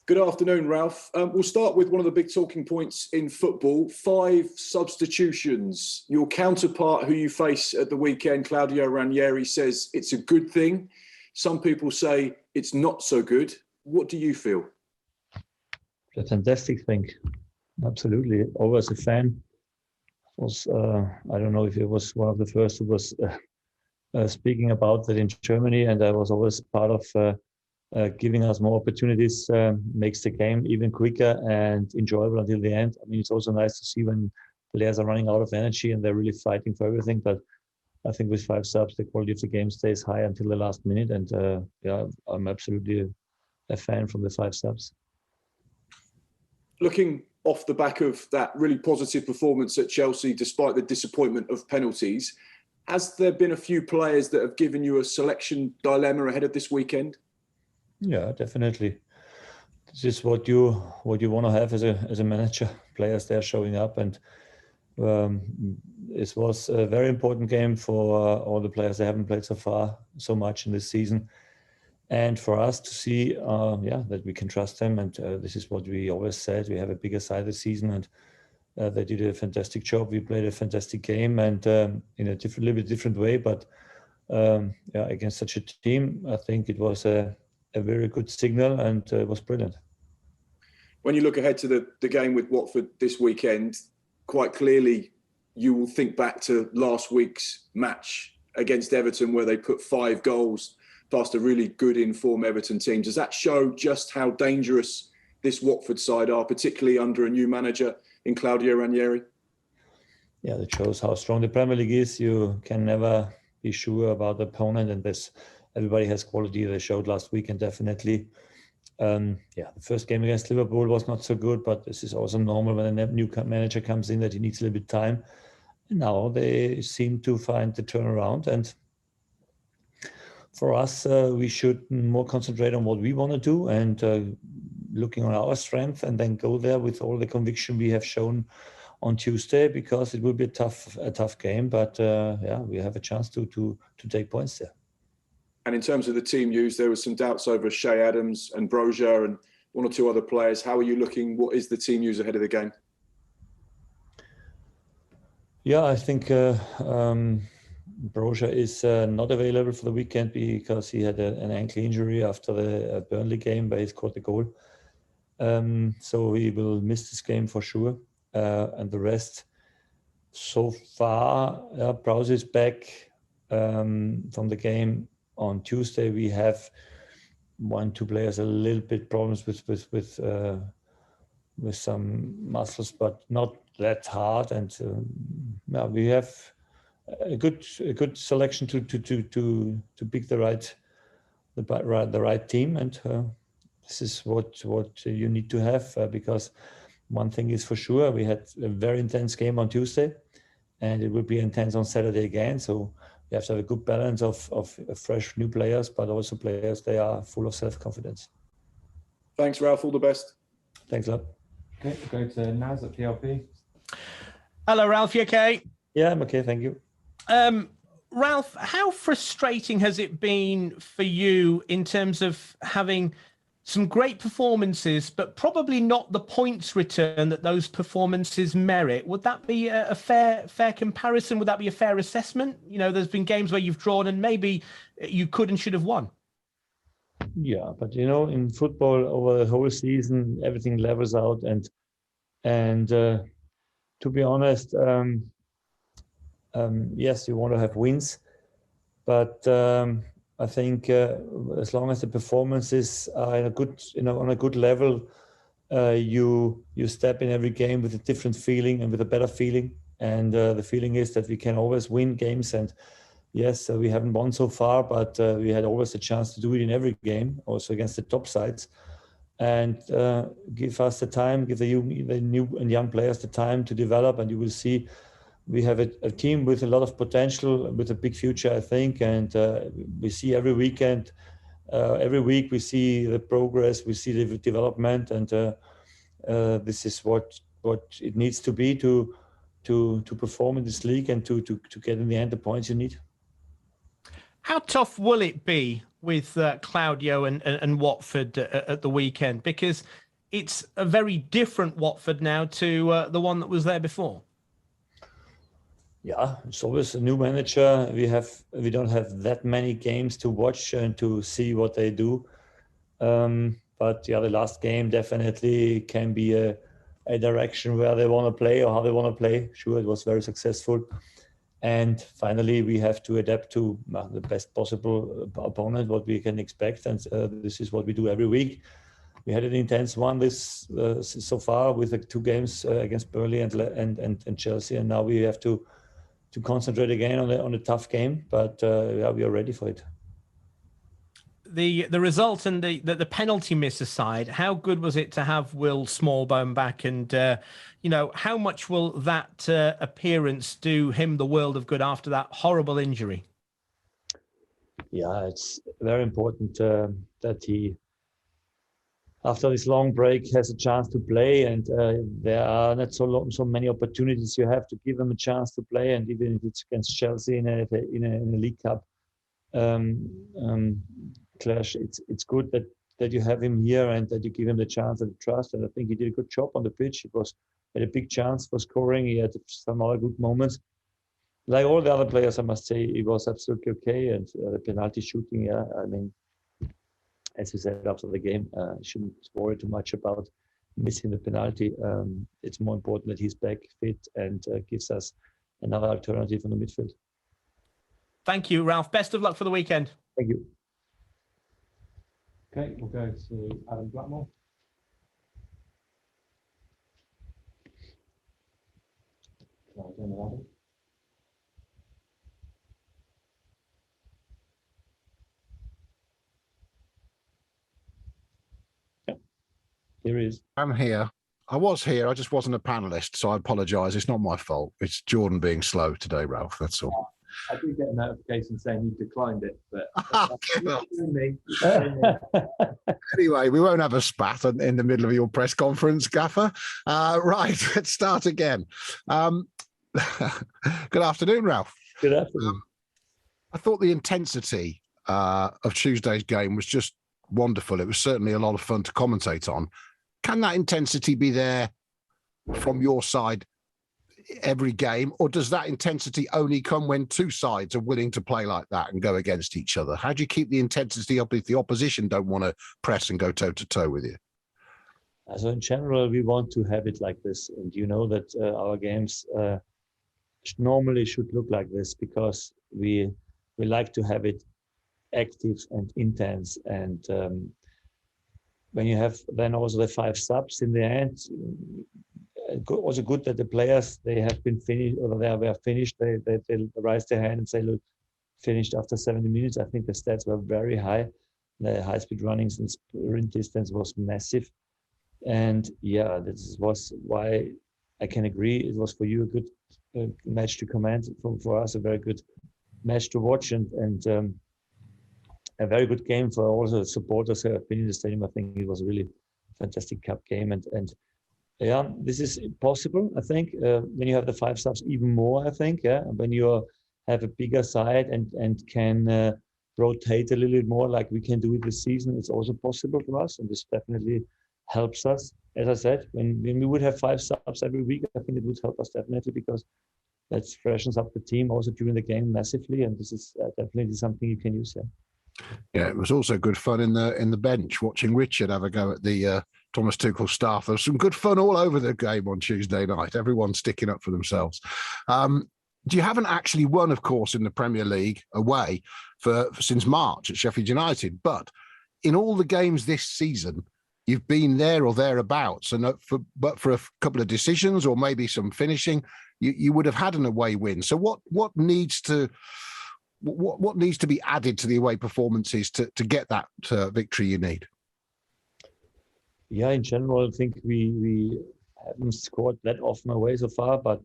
Good afternoon, Ralph. We'll start with one of the big talking points in football, 5 substitutions. Your counterpart who you face at the weekend, Claudio Ranieri, says it's a good thing. Some people say it's not so good. What do you feel? A fantastic thing. Absolutely. Always a fan. I don't know if it was one of the first who was speaking about that in Germany, and I was always part of giving us more opportunities, makes the game even quicker and enjoyable until the end. I mean, it's also nice to see when players are running out of energy and they're really fighting for everything. But I think with 5 subs, the quality of the game stays high until the last minute. And I'm absolutely a fan from the 5 subs. Looking off the back of that really positive performance at Chelsea, despite the disappointment of penalties, has there been a few players that have given you a selection dilemma ahead of this weekend? Yeah, definitely. This is what you want to have as a manager. Players there showing up, and it was a very important game for all the players that haven't played so much in this season, and for us to see, that we can trust them. And this is what we always said. We have a bigger side this season, and they did a fantastic job. We played a fantastic game, and in a little bit different way, but against such a team, I think it was a very good signal, and it was brilliant. When you look ahead to the game with Watford this weekend, quite clearly you will think back to last week's match against Everton where they put 5 goals past a really good in-form Everton team. Does that show just how dangerous this Watford side are, particularly under a new manager in Claudio Ranieri? Yeah, that shows how strong the Premier League is. You can never be sure about the opponent, and everybody has quality. They showed last week, and definitely, the first game against Liverpool was not so good, but this is also normal when a new manager comes in that he needs a little bit of time. And now they seem to find the turnaround, and for us, we should more concentrate on what we want to do and looking on our strength, and then go there with all the conviction we have shown on Tuesday, because it will be a tough game, but we have a chance to take points there. And in terms of the team news, there was some doubts over Shea Adams and Broja and 1 or 2 other players. How are you looking? What is the team news ahead of the game? Yeah, I think Broja is not available for the weekend because he had an ankle injury after the Burnley game where he scored the goal. So he will miss this game for sure. And the rest, so far, Broja is back from the game on Tuesday. We have 1-2 players a little bit problems with some muscles, but not that hard. And we have a good selection to pick the right team, and this is what you need to have, because one thing is for sure, we had a very intense game on Tuesday, and it will be intense on Saturday again. So you have to have a good balance of fresh new players, but also players they are full of self-confidence. Thanks, Ralph. All the best. Thanks a lot. Okay, we'll go to Naz at PLP. Hello, Ralph. You okay? Yeah, I'm okay. Thank you. Ralph, how frustrating has it been for you in terms of having some great performances, but probably not the points return that those performances merit? Would that be a fair comparison? Would that be a fair assessment? You know, there's been games where you've drawn and maybe you could and should have won. Yeah, but in football over the whole season, everything levels out, and to be honest, yes, you want to have wins, but I think as long as the performances are on a good level, you step in every game with a different feeling and with a better feeling. And the feeling is that we can always win games. And yes, we haven't won so far, but we had always a chance to do it in every game, also against the top sides. And give us the time, give the new and young players the time to develop, and you will see. We have a team with a lot of potential, with a big future, I think, and we see every weekend, every week we see the progress, we see the development, and this is what it needs to be to perform in this league and to get in the end the points you need. How tough will it be with Claudio and Watford at the weekend? Because it's a very different Watford now to the one that was there before. Yeah, it's always a new manager. We don't have that many games to watch and to see what they do. But yeah, the last game definitely can be a direction where they want to play or how they want to play. Sure, it was very successful. And finally, we have to adapt to the best possible opponent, what we can expect. And this is what we do every week. We had an intense one so far with the 2 games against Burnley and Chelsea. And now we have to concentrate again on a tough game. But yeah, we are ready for it. The result and the penalty miss aside, how good was it to have Will Smallbone back? And, how much will that appearance do him the world of good after that horrible injury? Yeah, it's very important that he, after this long break, has a chance to play. And there are not so many opportunities you have to give him a chance to play. And even if it's against Chelsea in a League Cup clash, it's good that you have him here and that you give him the chance and the trust. And I think he did a good job on the pitch. Had a big chance for scoring. He had some other good moments. Like all the other players, I must say, he was absolutely okay. And the penalty shooting, yeah, I mean, as you said after the game, shouldn't worry too much about missing the penalty. It's more important that he's back fit and gives us another alternative in the midfield. Thank you, Ralph. Best of luck for the weekend. Thank you. Okay, we'll go to Adam Blackmore. Here he is. I'm here. I was here. I just wasn't a panelist, so I apologise. It's not my fault. It's Jordan being slow today, Ralph. That's all. I did get a notification saying you declined it, but Anyway, we won't have a spat in the middle of your press conference, Gaffer. Right, let's start again. Good afternoon, Ralph. Good afternoon. I thought the intensity of Tuesday's game was just wonderful. It was certainly a lot of fun to commentate on. Can that intensity be there from your side every game, or does that intensity only come when 2 sides are willing to play like that and go against each other? How do you keep the intensity up if the opposition don't want to press and go toe-to-toe with you? So in general, we want to have it like this. And you know that our games normally should look like this because we like to have it active and intense. And when you have then also the 5 subs in the end, also good that the players, they have been finished or they were finished. They raise their hand and say, look, finished after 70 minutes. I think the stats were very high. The high-speed runnings and sprint distance was massive. And yeah, this was why I can agree. It was for you a good match to comment, for us a very good match to watch, and a very good game for all the supporters who have been in the stadium. I think it was a really fantastic cup game, and yeah, this is possible. I think when you have the 5 subs, even more. I think, yeah, when you have a bigger side and can rotate a little bit more, like we can do it this season, it's also possible for us, and this definitely helps us. As I said, when we would have 5 subs every week, I think it would help us definitely because that freshens up the team also during the game massively, and this is definitely something you can use there. Yeah, it was also good fun in the bench watching Richard have a go at the Thomas Tuchel staff. There was some good fun all over the game on Tuesday night. Everyone sticking up for themselves. You haven't actually won, of course, in the Premier League away since March at Sheffield United, but in all the games this season, you've been there or thereabouts. And but for a couple of decisions or maybe some finishing, you would have had an away win. So what needs to be added to the away performances to get that victory you need? Yeah, in general, I think we haven't scored that often away so far, but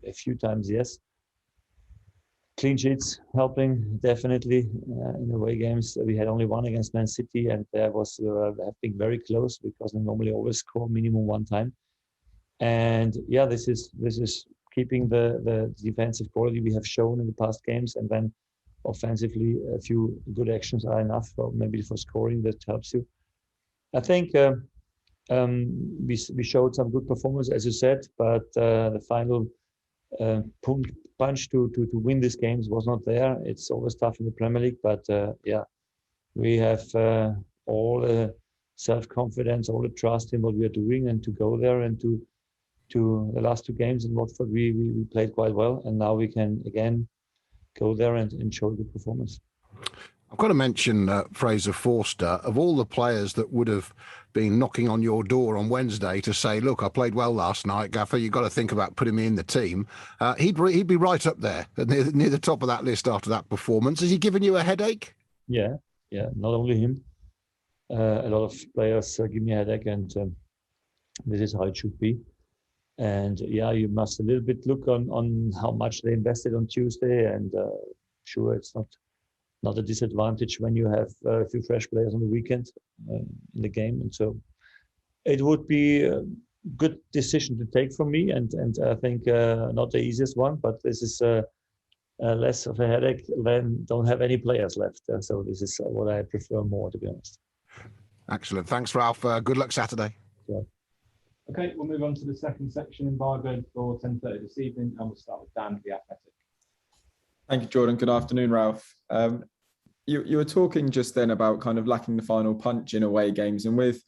a few times, yes. Clean sheets helping definitely in away games. We had only one against Man City, and there was I think very close because they normally always score minimum 1 time. And yeah, this is keeping the defensive quality we have shown in the past games, and then offensively, a few good actions are enough maybe for scoring that helps you. I think we showed some good performance, as you said, but the final punch to win these games was not there. It's always tough in the Premier League, but yeah, we have all the self-confidence, all the trust in what we are doing, and to go there and to the last 2 games in Watford, we played quite well, and now we can again go there and show good performance. I've got to mention Fraser Forster. Of all the players that would have been knocking on your door on Wednesday to say, look, I played well last night, Gaffer, you've got to think about putting me in the team, he'd be right up there near the top of that list after that performance. Has he given you a headache? Yeah, not only him. A lot of players give me a headache, and this is how it should be. And yeah, you must a little bit look on how much they invested on Tuesday, and sure, it's not a disadvantage when you have a few fresh players on the weekend in the game, and so it would be a good decision to take from me, and I think not the easiest one, but this is less of a headache than don't have any players left. So this is what I prefer more, to be honest. Excellent. Thanks, Ralph. Good luck Saturday. Yeah. Okay, we'll move on to the second section in Viberg for 10:30 this evening, and we'll start with Dan, the Athletic. Thank you, Jordan. Good afternoon, Ralph. You were talking just then about kind of lacking the final punch in away games, and with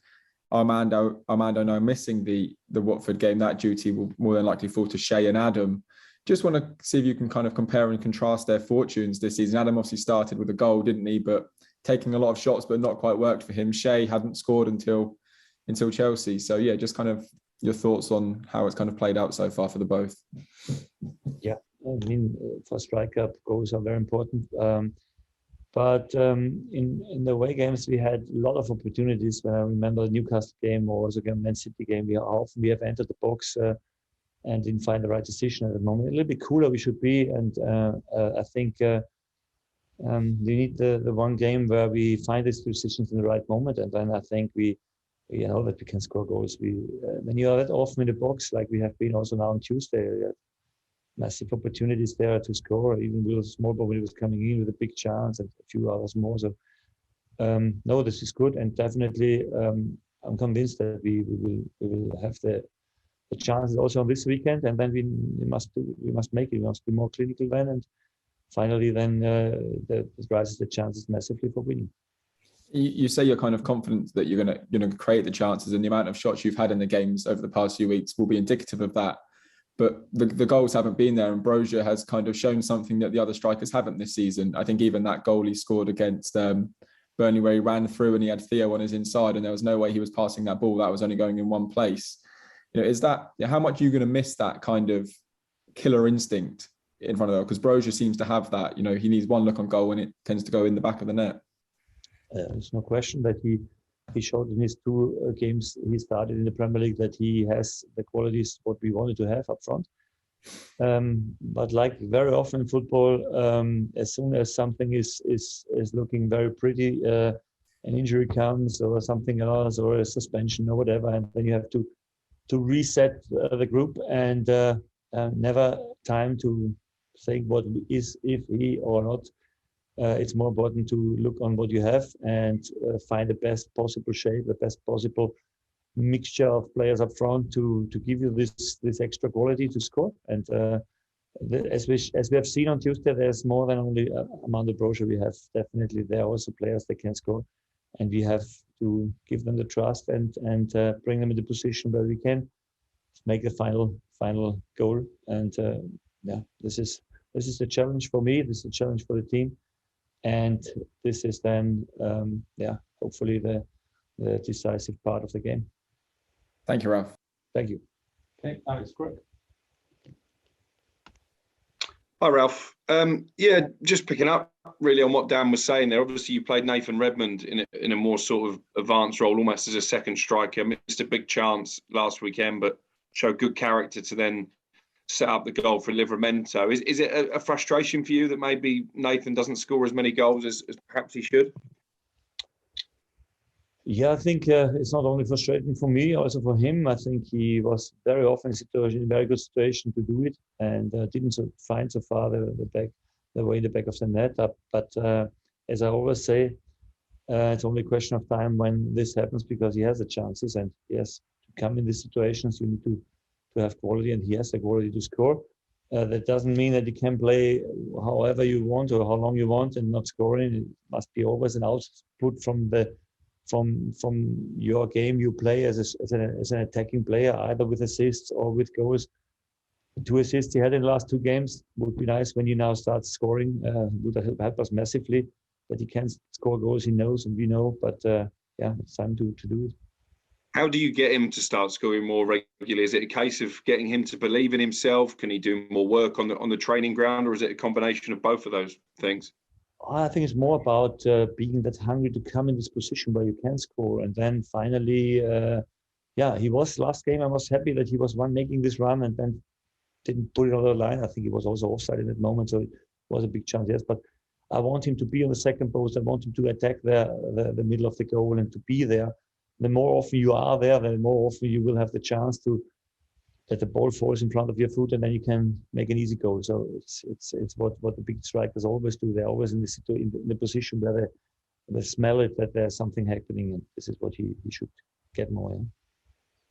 Armando now missing the Watford game, that duty will more than likely fall to Shay and Adam. Just want to see if you can kind of compare and contrast their fortunes this season. Adam obviously started with a goal, didn't he? But taking a lot of shots, but not quite worked for him. Shay hadn't scored until Chelsea. So yeah, just kind of your thoughts on how it's kind of played out so far for the both. Yeah, I mean, for striker, goals are very important. But in the away games, we had a lot of opportunities. When I remember the Newcastle game or also again Man City game, we have entered the box and didn't find the right decision at the moment. A little bit cooler we should be, and I think we need the one game where we find these decisions in the right moment, and then I think we know that we can score goals. When you are that often in the box, like we have been also now on Tuesday, massive opportunities there to score. Even Will Smallbone, when he was coming in with a big chance, and a few others more. So no, this is good, and definitely I'm convinced that we will have the chances also on this weekend, and then we must make it. We must be more clinical then, and finally then that rises the chances massively for winning. You say you're kind of confident that you're going to create the chances, and the amount of shots you've had in the games over the past few weeks will be indicative of that. But the goals haven't been there, and Brozier has kind of shown something that the other strikers haven't this season. I think even that goal he scored against Burnley, where he ran through and he had Theo on his inside, and there was no way he was passing that ball. That was only going in one place. Is that how much are you going to miss that kind of killer instinct in front of the goal? Because Brozier seems to have that. He needs one look on goal and it tends to go in the back of the net. There's no question that he showed in his 2 games he started in the Premier League that he has the qualities what we wanted to have up front. But like very often in football, as soon as something is looking very pretty, an injury comes or something else, or a suspension or whatever, and then you have to reset the group, and never time to think what is if he or not. It's more important to look on what you have and find the best possible shape, the best possible mixture of players up front to give you this extra quality to score. And as we have seen on Tuesday, there's more than only Armando Brozier. We have definitely there are also players that can score, and we have to give them the trust and bring them in the position where we can make the final goal. And yeah, this is the challenge for me. This is a challenge for the team. And this is then, hopefully the decisive part of the game. Thank you, Ralph. Thank you. Okay, Alex Crook. Hi, Ralph. Just picking up really on what Dan was saying there. Obviously, you played Nathan Redmond in a more sort of advanced role, almost as a second striker. Missed a big chance last weekend, but showed good character to then set up the goal for Livramento. Is it a frustration for you that maybe Nathan doesn't score as many goals as perhaps he should? Yeah, I think it's not only frustrating for me, also for him. I think he was very often in a very good situation to do it, and didn't find so far the they were in the back of the net. But as I always say, it's only a question of time when this happens, because he has the chances, and he has to come in these situations. You need to have quality, and he has the quality to score. That doesn't mean that you can play however you want or how long you want and not scoring. It must be always an output from your game you play as an attacking player, either with assists or with goals. 2 assists he had in the last 2 games. Would be nice when he now starts scoring. Would help us massively. That he can score goals, he knows, and we know. But yeah, it's time to do it. How do you get him to start scoring more regularly? Is it a case of getting him to believe in himself? Can he do more work on the training ground, or is it a combination of both of those things? I think it's more about being that hungry to come in this position where you can score, and then finally, he was last game. I was happy that he was making this run, and then didn't put it on the line. I think he was also offside in that moment, so it was a big chance. Yes, but I want him to be on the second post. I want him to attack the middle of the goal and to be there. The more often you are there, the more often you will have the chance to that the ball falls in front of your foot, and then you can make an easy goal. So it's what the big strikers always do. They're always in the position where they smell it, that there's something happening, and this is what he should get more in.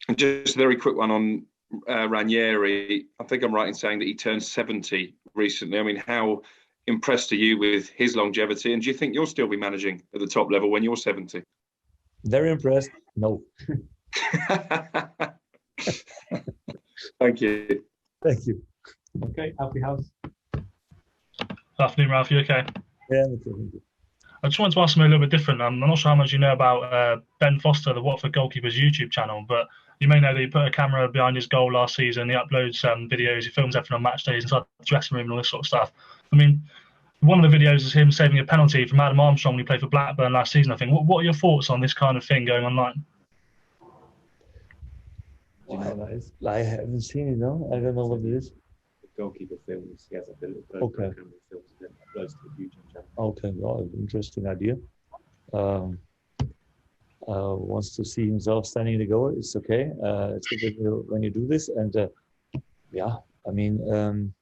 And just a very quick one on Ranieri. I think I'm right in saying that he turned 70 recently. I mean, how impressed are you with his longevity, and do you think you'll still be managing at the top level when you're 70? Very impressed. No. Thank you. Thank you. Okay, Alfie House. Afternoon, Ralph. You okay? Yeah, thank you. I just wanted to ask something a little bit different. I'm not sure how much you know about Ben Foster, the Watford goalkeeper's YouTube channel, but you may know that he put a camera behind his goal last season. He uploads videos, he films everything on match days inside the dressing room and all this sort of stuff. I mean, one of the videos is him saving a penalty from Adam Armstrong when he played for Blackburn last season, I think. What are your thoughts on this kind of thing going online? I haven't seen it, no? I don't know what it is. The goalkeeper films, he has a little okay. camera films and then uploads to the YouTube channel. Okay, well, interesting idea. Wants to see himself standing in the goal, it's okay. It's good when you do this. And I mean,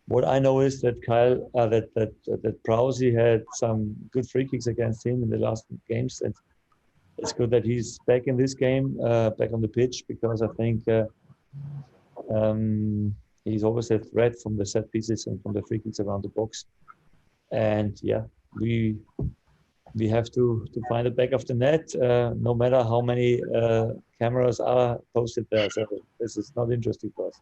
what I know is that that Prowse had some good free kicks against him in the last games, and it's good that he's back in this game, back on the pitch, because I think he's always a threat from the set pieces and from the free kicks around the box. And yeah, we have to find the back of the net, no matter how many cameras are posted there. So this is not interesting for us.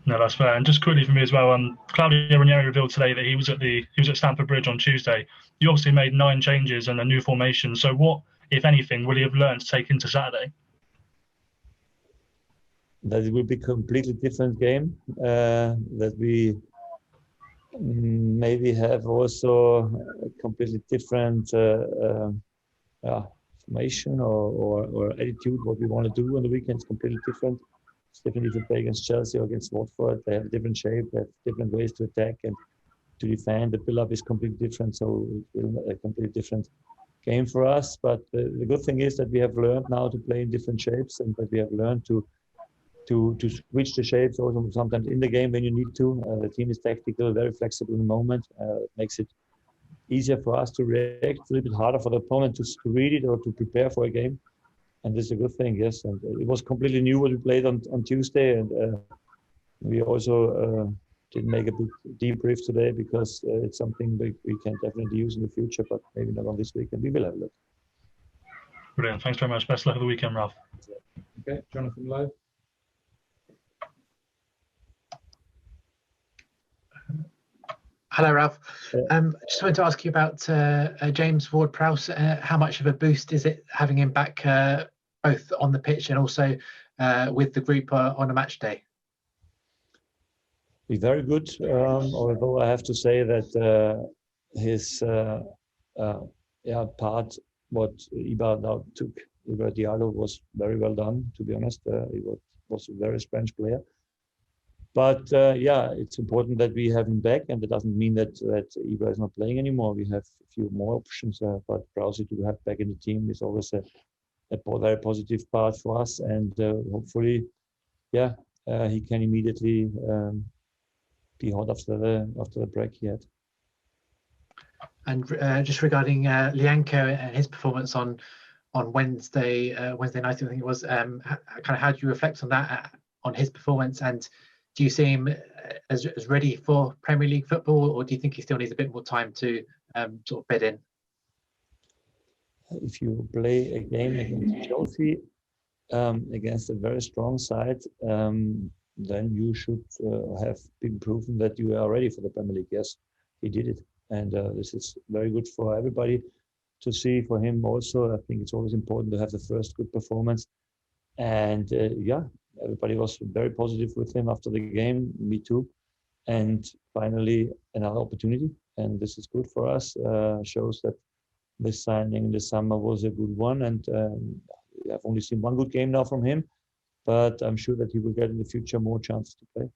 No, that's fair. And just quickly for me as well, Claudio Ranieri revealed today that he was at Stamford Bridge on Tuesday. You obviously made 9 changes and a new formation. So what, if anything, will he have learned to take into Saturday? That it will be a completely different game. That we maybe have also a completely different formation or attitude. What we want to do on the weekend is completely different. It's definitely to play against Chelsea or against Watford. They have a different shape, they have different ways to attack and to defend. The build-up is completely different, so it's a completely different game for us. But the good thing is that we have learned now to play in different shapes, and that we have learned to switch the shapes also sometimes in the game when you need to. The team is tactical, very flexible in the moment. It makes it easier for us to react, a little bit harder for the opponent to read it or to prepare for a game. And this is a good thing, yes. And it was completely new what we played on Tuesday. And we also didn't make a big debrief today because it's something we can definitely use in the future, but maybe not on this weekend. We will have a look. Brilliant. Thanks very much. Best luck of the weekend, Ralph. Okay, Jonathan Lowe. Hello, Ralph. Just wanted to ask you about James Ward-Prowse. How much of a boost is it having him back both on the pitch and also with the group on a match day? Be very good, although I have to say that his part, what Ibar now took, Ibar Diallo, was very well done, to be honest. He was a very strange player. But it's important that we have him back, and that doesn't mean that Ibra is not playing anymore. We have a few more options, but Prowse to have back in the team is always a very positive part for us, and hopefully, he can immediately be hot after the break he had. And just regarding Lianco and his performance on Wednesday night, I think it was. Kind of how do you reflect on that, on his performance, and do you see him as ready for Premier League football, or do you think he still needs a bit more time to sort of bed in? If you play a game against Chelsea, against a very strong side, then you should have been proven that you are ready for the Premier League. Yes, he did it. And this is very good for everybody to see. For him also, I think it's always important to have the first good performance. And yeah, everybody was very positive with him after the game, me too. And finally, another opportunity. And this is good for us, shows that this signing in the summer was a good one. And I've only seen one good game now from him, but I'm sure that he will get in the future more chances to play.